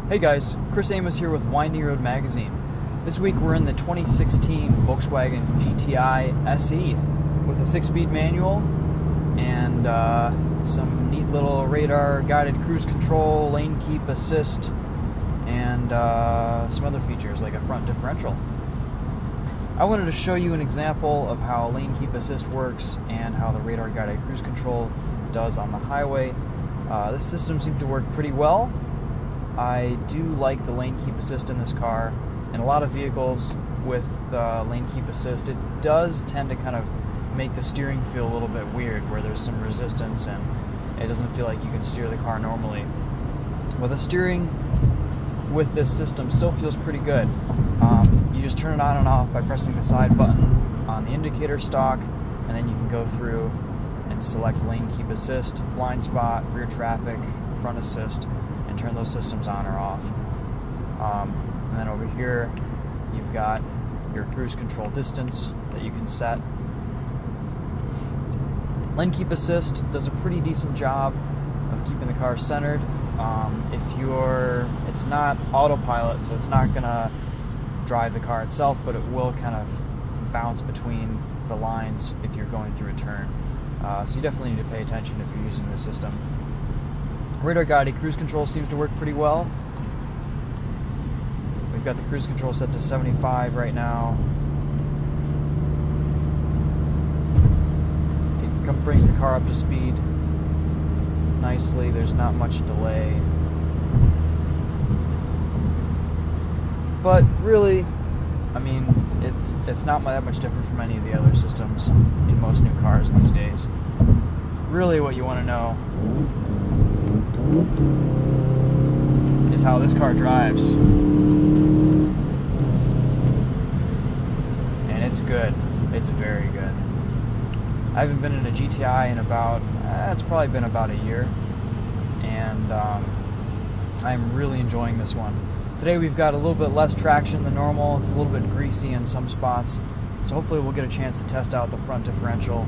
Hey guys, Chris Amos here with Windy Road Magazine. This week we're in the 2016 Volkswagen GTI SE with a 6-speed manual and some neat little radar guided cruise control, lane keep assist, and some other features like a front differential. I wanted to show you an example of how lane keep assist works and how the radar guided cruise control does on the highway. This system seems to work pretty well. I do like the lane keep assist in this car. In a lot of vehicles with lane keep assist, it does tend to kind of make the steering feel a little bit weird, where there's some resistance and it doesn't feel like you can steer the car normally. Well, the steering with this system still feels pretty good. You just turn it on and off by pressing the side button on the indicator stalk, and then you can go through and select lane keep assist, blind spot, rear traffic, front assist, and turn those systems on or off. And then over here you've got your cruise control distance that you can set. Lane keep assist does a pretty decent job of keeping the car centered. It's not autopilot, so it's not gonna drive the car itself, but it will kind of bounce between the lines if you're going through a turn. So you definitely need to pay attention if you're using the system. Radar guided cruise control seems to work pretty well. We've got the cruise control set to 75 right now. It brings the car up to speed nicely. There's not much delay. But really, I mean, it's not that much different from any of the other systems in most new cars these days. Really what you want to know is how this car drives. And it's good. It's very good. I haven't been in a GTI in about, it's probably been about a year, and I'm really enjoying this one. Today we've got a little bit less traction than normal. It's a little bit greasy in some spots, so hopefully we'll get a chance to test out the front differential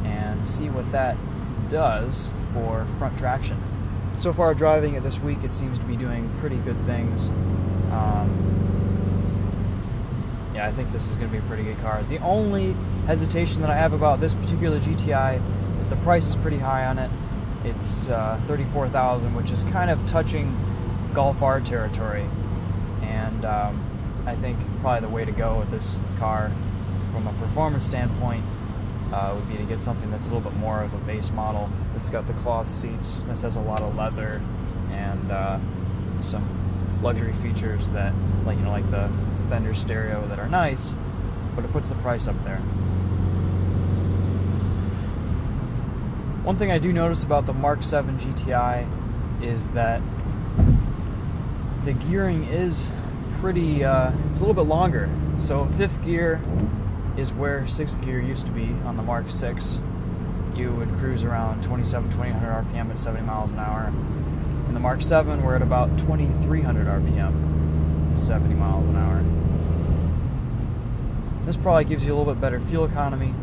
and see what that does for front traction. So far driving it this week, it seems to be doing pretty good things. Yeah, I think this is going to be a pretty good car. The only hesitation that I have about this particular GTI is the price is pretty high on it. It's $34,000, which is kind of touching Golf R territory. And I think probably the way to go with this car from a performance standpoint would be to get something that's a little bit more of a base model. It's got the cloth seats. This has a lot of leather and some luxury features that, like the Fender stereo, that are nice, but it puts the price up there. One thing I do notice about the Mark 7 GTI is that the gearing is pretty, it's a little bit longer. So 5th gear is where 6th gear used to be on the Mark 6. You would cruise around 2,700 RPM at 70 miles an hour. In the Mark 7, we're at about 2,300 RPM at 70 miles an hour. This probably gives you a little bit better fuel economy,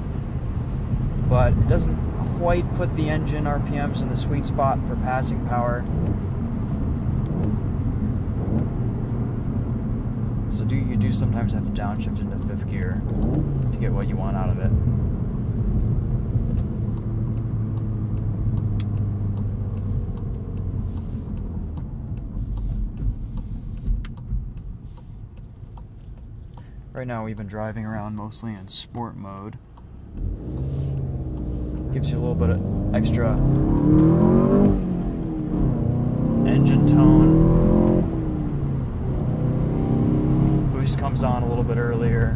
but it doesn't quite put the engine RPMs in the sweet spot for passing power. So you do sometimes have to downshift into 5th gear to get what you want out of it. Right now we've been driving around mostly in sport mode. Gives you a little bit of extra engine tone. Boost comes on a little bit earlier.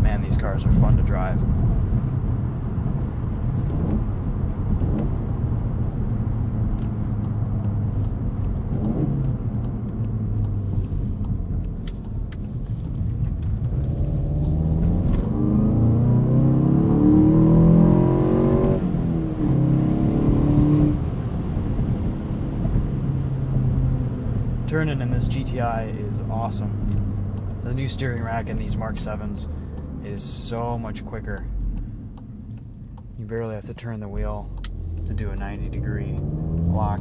Man, these cars are fun to drive. Turning in this GTI is awesome. The new steering rack in these Mark 7s is so much quicker. You barely have to turn the wheel. to do a 90-degree lock.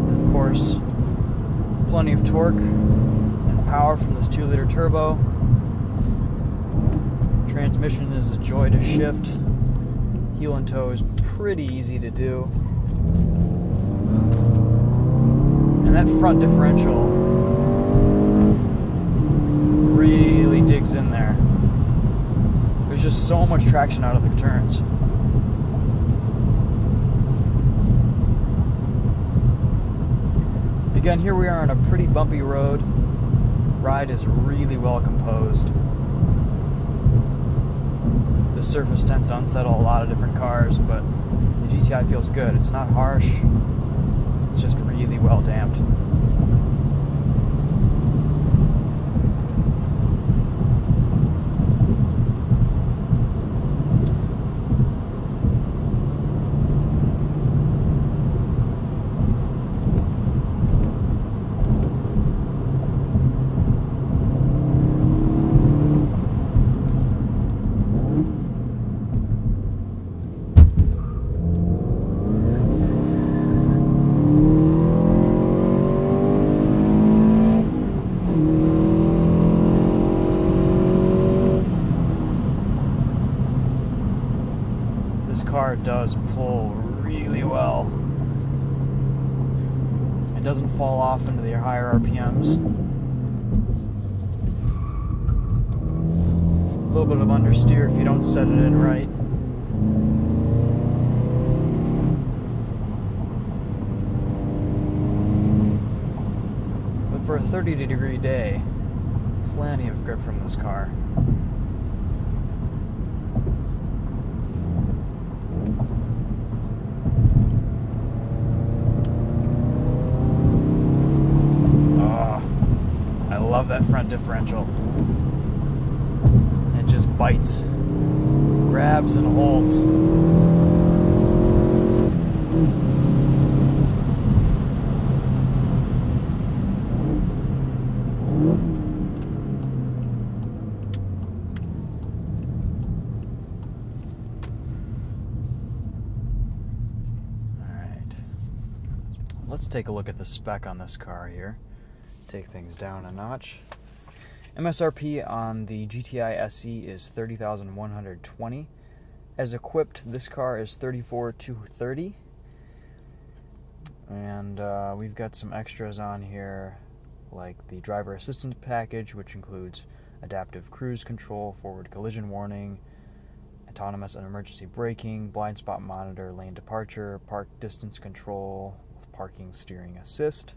And of course, plenty of torque and power from this 2-liter turbo. Transmission is a joy to shift. Heel and toe is pretty easy to do. And that front differential really digs in there. There's just so much traction out of the turns. Again, here we are on a pretty bumpy road. Ride is really well composed. The surface tends to unsettle a lot of different cars, but the GTI feels good. It's not harsh. It's just really well damped. Car does pull really well. It doesn't fall off into the higher RPMs. A little bit of understeer if you don't set it in right. But for a 30-degree day, plenty of grip from this car. I love that front differential. It just bites, grabs and holds. Alright, let's take a look at the spec on this car here. Take things down a notch. MSRP on the GTI SE is $30,120. As equipped, this car is $34,230. And we've got some extras on here, like the driver assistance package, which includes adaptive cruise control, forward collision warning, autonomous and emergency braking, blind spot monitor, lane departure, park distance control with parking steering assist.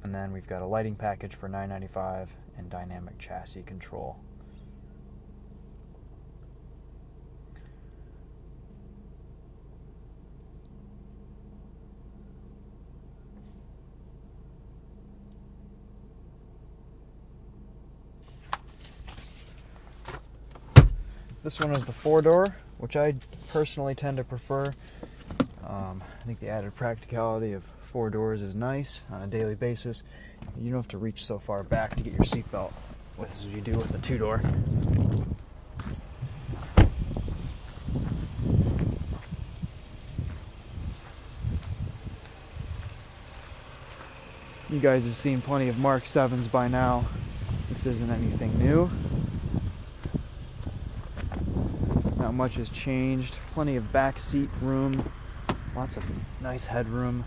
And then we've got a lighting package for $995 and dynamic chassis control. This one is the 4-door, which I personally tend to prefer. I think the added practicality of 4 doors is nice on a daily basis. You don't have to reach so far back to get your seatbelt as you do with the 2-door. You guys have seen plenty of Mark 7s by now. This isn't anything new. Not much has changed. Plenty of back seat room. Lots of nice headroom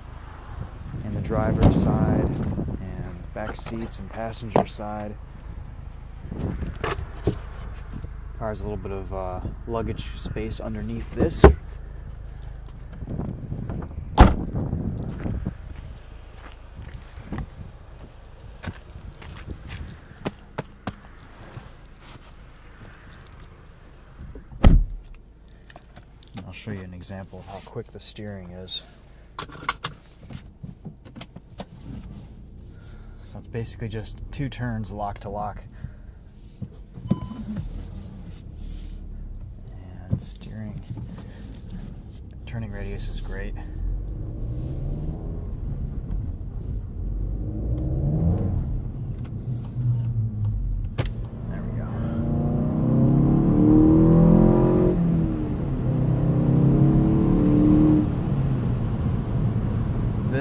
in the driver's side and back seats and passenger side. Car has a little bit of luggage space underneath this. I'll show you an example of how quick the steering is. So it's basically just 2 turns lock to lock. And steering, turning radius is great.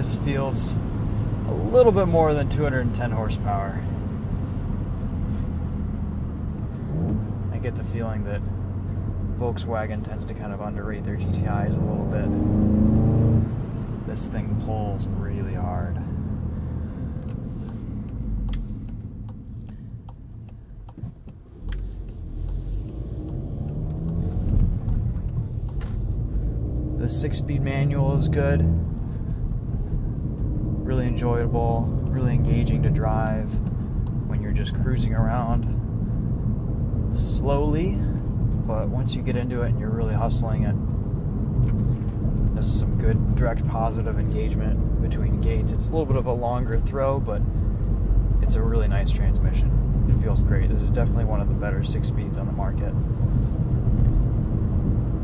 this feels a little bit more than 210 horsepower. I get the feeling that Volkswagen tends to kind of underrate their GTIs a little bit. This thing pulls really hard. The 6-speed manual is good. Really enjoyable, really engaging to drive when you're just cruising around slowly. But once you get into it and you're really hustling it, there's some good direct positive engagement between gates. It's a little bit of a longer throw, but it's a really nice transmission. It feels great. This is definitely one of the better 6-speeds on the market.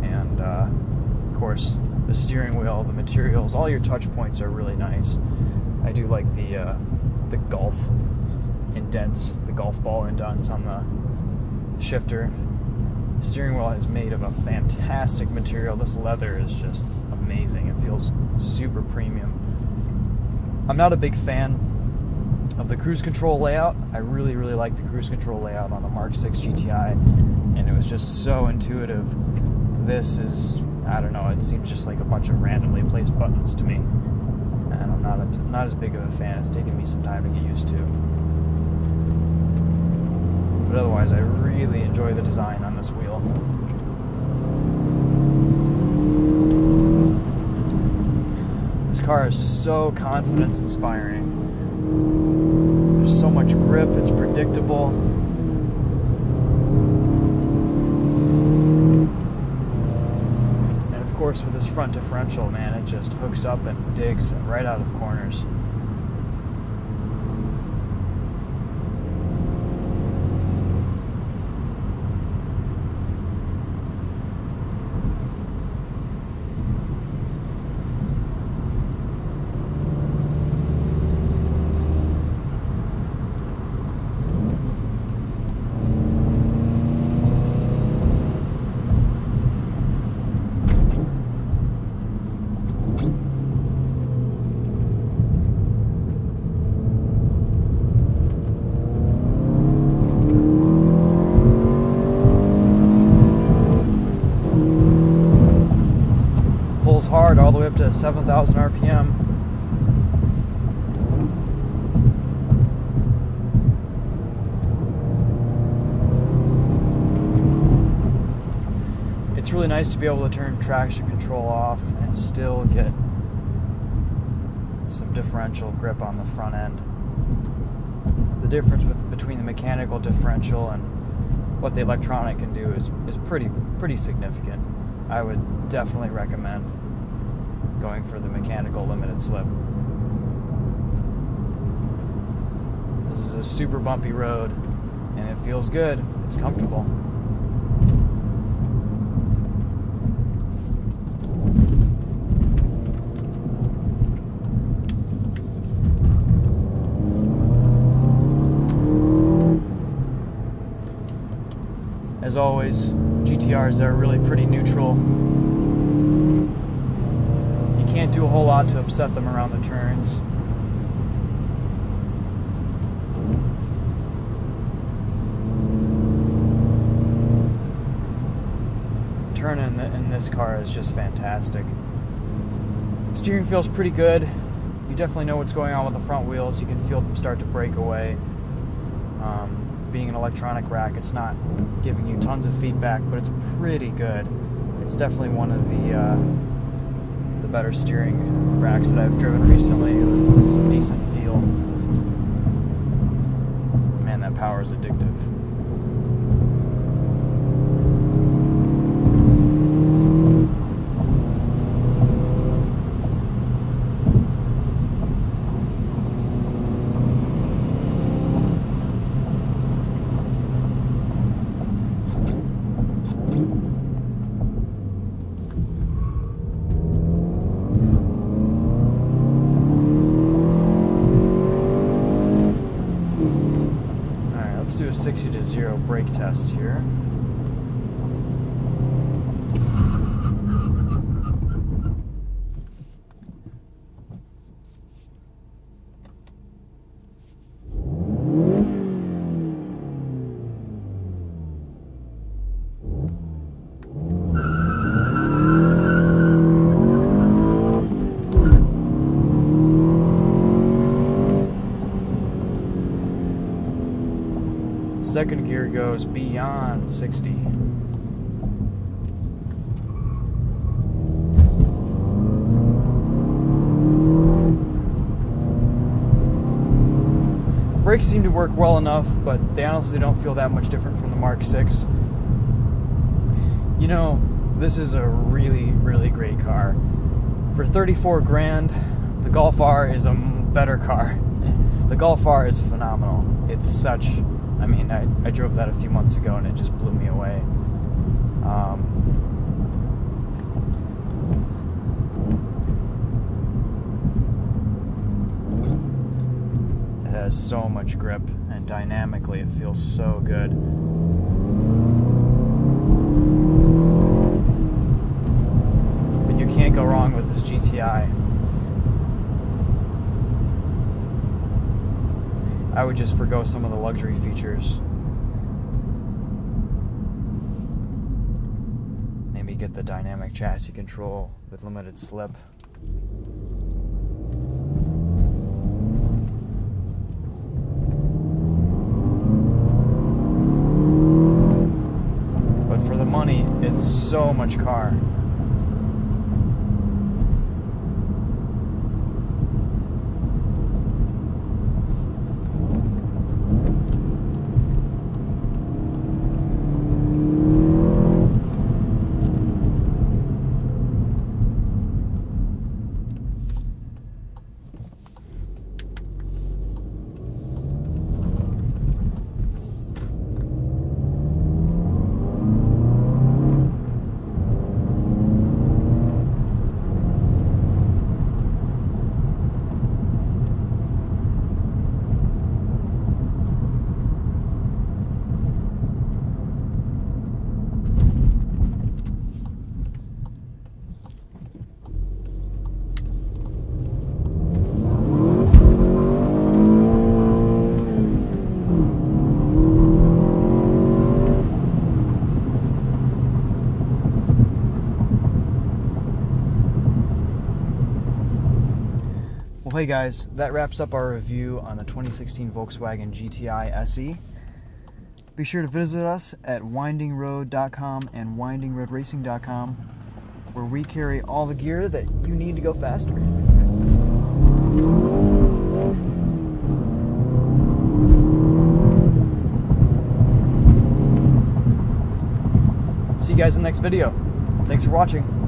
And of course, the steering wheel, the materials, all your touch points are really nice. I do like the golf indents, the golf ball indents on the shifter. The steering wheel is made of a fantastic material. This leather is just amazing. It feels super premium. I'm not a big fan of the cruise control layout. I really like the cruise control layout on the Mark 6 GTI, and it was just so intuitive. This is, I don't know, it seems just like a bunch of randomly placed buttons to me, and I'm not as big of a fan. It's taken me some time to get used to. But otherwise, I really enjoy the design on this wheel. This car is so confidence-inspiring. There's so much grip, it's predictable. And of course, with this front differential, man, it just hooks up and digs right out of corners. Hard all the way up to 7,000 RPM. It's really nice to be able to turn traction control off and still get some differential grip on the front end. The difference between the mechanical differential and what the electronic can do is pretty significant. I would definitely recommend going for the mechanical limited slip. This is a super bumpy road, and it feels good. It's comfortable. As always, GTRs are really pretty neutral. Can't do a whole lot to upset them around the turns. Turning in this car is just fantastic. Steering feels pretty good. You definitely know what's going on with the front wheels. You can feel them start to break away. Being an electronic rack, it's not giving you tons of feedback, but it's pretty good. It's definitely one of the better steering racks that I've driven recently with some decent feel. Man, that power is addictive. Do a 60 to 0 brake test here. second gear goes beyond 60. Brakes seem to work well enough, but they honestly don't feel that much different from the Mark 6. You know, this is a really, really great car. For 34 grand, the Golf R is a better car. The Golf R is phenomenal. It's such, I mean, I drove that a few months ago and it just blew me away. It has so much grip, and dynamically it feels so good. But you can't go wrong with this GTI. I would just forgo some of the luxury features. Maybe get the dynamic chassis control with limited slip. But for the money, it's so much car. Well, hey guys, that wraps up our review on the 2016 Volkswagen GTI SE. Be sure to visit us at windingroad.com and windingroadracing.com, where we carry all the gear that you need to go faster. See you guys in the next video. Thanks for watching.